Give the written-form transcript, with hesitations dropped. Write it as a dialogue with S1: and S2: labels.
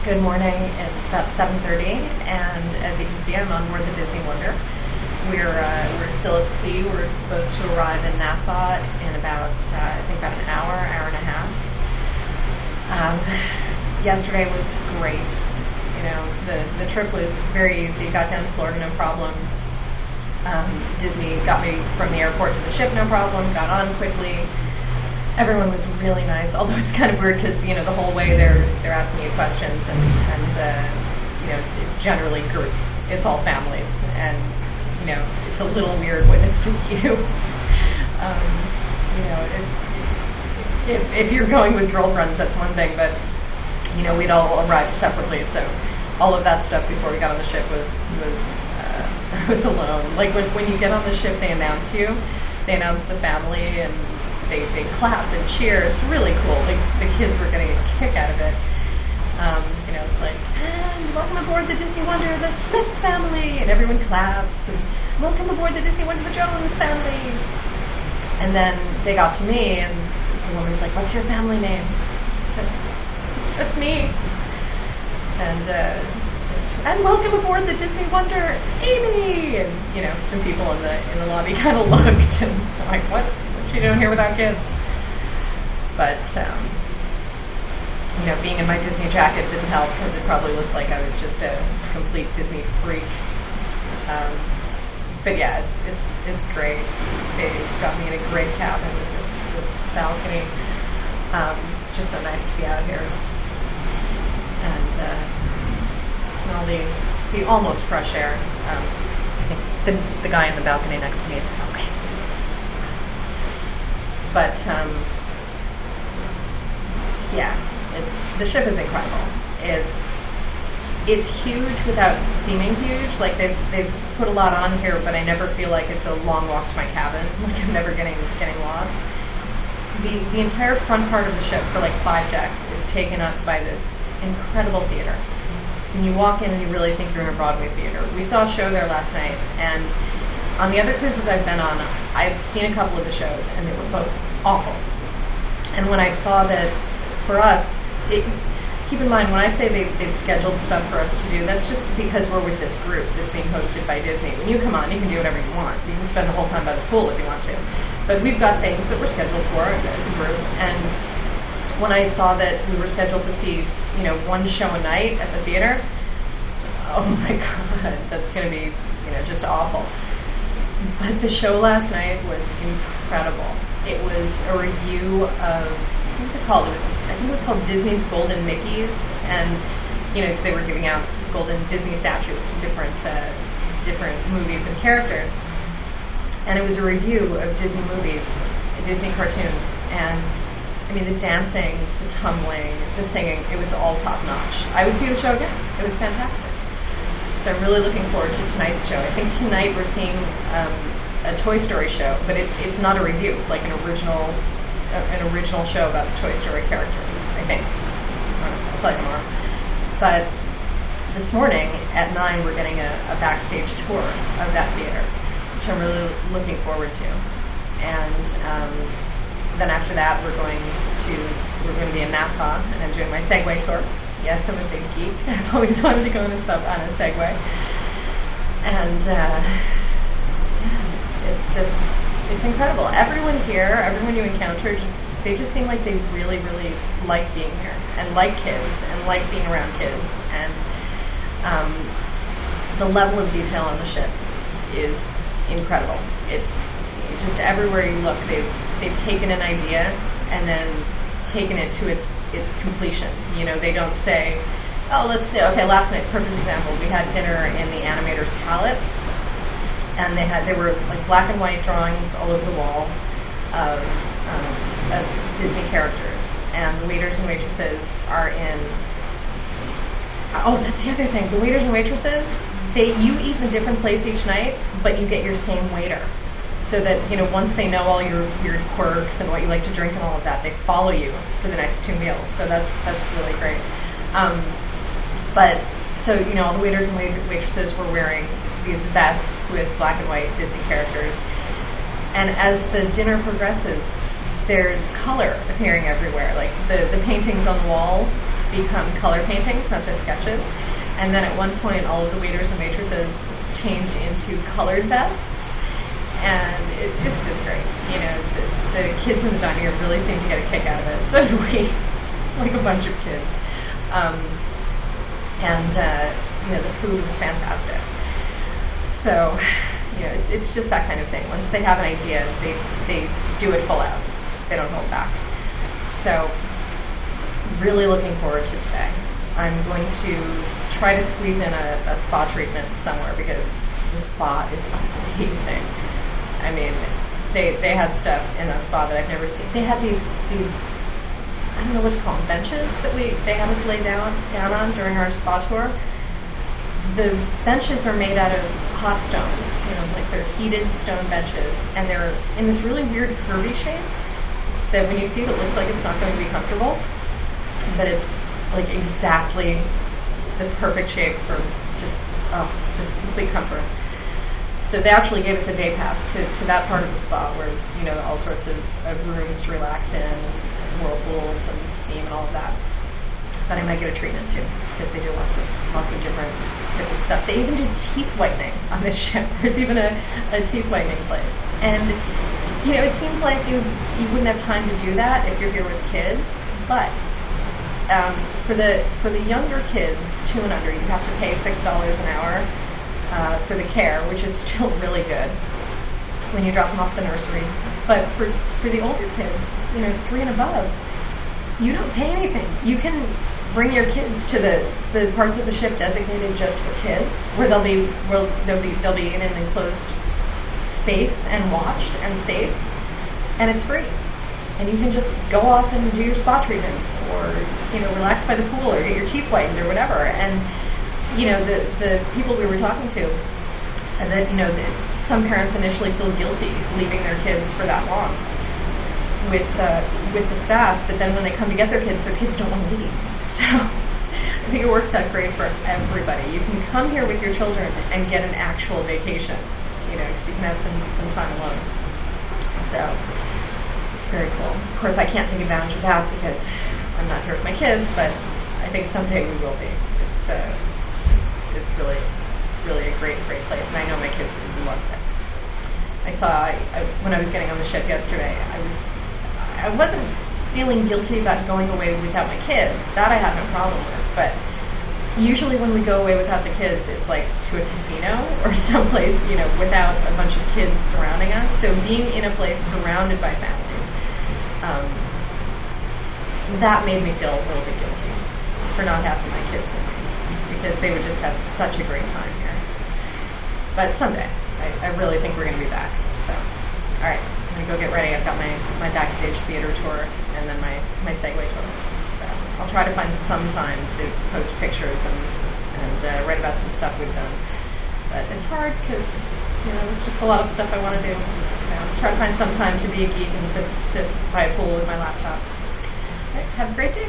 S1: Good morning. It's about 7:30, and as you can see, I'm on board the Disney Wonder. We're still at sea. We're supposed to arrive in Nassau in about about an hour and a half. Yesterday was great. You know, the trip was very easy. Got down to Florida, no problem. Disney got me from the airport to the ship, no problem. Got on quickly. Everyone was really nice, although it's kind of weird because the whole way they're asking you questions, and it's generally groups. It's all families, and it's a little weird when it's just you. If you're going with girlfriends, that's one thing, but we'd all arrived separately, so all of that stuff before we got on the ship was alone. Like when you get on the ship, they announce the family, and they clap and cheer. It's really cool. Like the kids were getting a kick out of it. It's like, and welcome aboard the Disney Wonder, the Smith family, and everyone claps. And welcome aboard the Disney Wonder, the Jones family. And then they got to me, and the woman's like, "What's your family name?" I said, "It's just me." And welcome aboard the Disney Wonder, Amy. And some people in the lobby kind of looked, and I'm like, "What? What's she doing here without kids?" But being in my Disney jacket didn't help because it probably looked like I was just a complete Disney freak. But yeah, it's great. They got me in a great cabin with this balcony. It's just so nice to be out here, and all the almost fresh air. I think the guy in the balcony next to me is okay. But the ship is incredible. It's huge without seeming huge. Like they've put a lot on here, but I never feel like it's a long walk to my cabin. Like I'm never getting lost. The entire front part of the ship, for like 5 decks, is taken up by this incredible theater. And you walk in and you really think you're in a Broadway theater. We saw a show there last night, and on the other cruises I've been on, I've seen a couple of the shows, and they were both awful. And when I saw that, for us, keep in mind, when I say they've scheduled stuff for us to do, that's just because we're with this group that's being hosted by Disney. When you come on, you can do whatever you want. You can spend the whole time by the pool if you want to. But we've got things that we're scheduled for as a group. And when I saw that we were scheduled to see, one show a night at the theater, oh my God, that's going to be, just awful. But the show last night was incredible. It was a review of, what was it called? I think it was called Disney's Golden Mickeys, and they were giving out golden Disney statues to different movies and characters. And it was a review of Disney movies, Disney cartoons, and the dancing, the tumbling, the singing, it was all top notch. I would see the show again. It was fantastic. So I'm really looking forward to tonight's show. I think tonight we're seeing a Toy Story show, but it's not a review. It's like an original show about the Toy Story characters, I think. I'll tell you tomorrow. But this morning at 9 we're getting a backstage tour of that theater, which I'm really looking forward to. And then after that we're going to be in Nassau, and I'm doing my Segway tour. Yes, I'm a big geek. I've always wanted to go on a Segway. And it's incredible. Everyone here, everyone you encounter, they just seem like they really, really like being here, and like kids, and like being around kids. And the level of detail on the ship is incredible. It's just everywhere you look, they've taken an idea and then taken it to its completion. They don't say, oh, let's say, okay, last night, perfect example, we had dinner in the animator's palette, and they were like black and white drawings all over the wall of Disney characters, and the waiters and waitresses are in. Oh, that's the other thing. The waiters and waitresses, you eat in a different place each night, but you get your same waiter, so that once they know all your quirks and what you like to drink and all of that, they follow you for the next 2 meals. So that's really great. But so all the waiters and waitresses were wearing these vests with black and white Disney characters, and as the dinner progresses, there's color appearing everywhere. Like the paintings on the wall, become color paintings, not just sketches. And then at one point, all of the waiters and waitresses changed into colored vests. And it's just great. You know, the kids in the dining room really seem to get a kick out of it. So do we, like a bunch of kids. You know, the food was fantastic. So, you know, it's just that kind of thing. Once they have an idea, they do it full out. They don't hold back. So, really looking forward to today. I'm going to try to squeeze in a spa treatment somewhere because the spa is amazing. I mean, they had stuff in that spa that I've never seen. They had these I don't know what to call them, benches that they had us lay down on during our spa tour. The benches are made out of hot stones, you know, like they're heated stone benches, and they're in this really weird curvy shape that when you see it, it looks like it's not going to be comfortable, but it's like exactly the perfect shape for just complete comfort. So they actually gave us a day pass to that part of the spa where, you know, all sorts of rooms to relax in, whirlpools and steam and all of that. But I might get a treatment too, because they do lots of different stuff. They even do teeth whitening on this ship. There's even a teeth whitening place. And, you know, it seems like you wouldn't have time to do that if you're here with kids, but for the younger kids, 2 and under, you have to pay $6 an hour for the care, which is still really good when you drop them off the nursery. But for the older kids, you know, 3 and above, you don't pay anything. You can bring your kids to the parts of the ship designated just for kids, where they'll be in an enclosed space and watched and safe, and it's free. And you can just go off and do your spa treatments, or, you know, relax by the pool, or get your teeth whitened, or whatever. And, you know, the people we were talking to, and that, you know, some parents initially feel guilty leaving their kids for that long with the staff, but then when they come to get their kids don't want to leave. So I think it works out great for everybody. You can come here with your children and get an actual vacation. You know, you can have some time alone. So very cool. Of course, I can't take advantage of that because I'm not here with my kids, but I think someday we will be. It's really a great place, and I know my kids would love it. When I was getting on the ship yesterday, I wasn't feeling guilty about going away without my kids. That I had no problem with. But usually when we go away without the kids, it's like to a casino or someplace, you know, without a bunch of kids surrounding us. So being in a place surrounded by families, that made me feel a little bit guilty for not having my kids with me, because they would just have such a great time here. But someday, I really think we're going to be back. So, all right. I'm going to go get ready. I've got my backstage theater tour and then my Segway tour. So I'll try to find some time to post pictures and write about some stuff we've done. But it's hard because, you know, it's just a lot of stuff I want to do. I'll try to find some time to be a geek and sit by a pool with my laptop. All right, have a great day.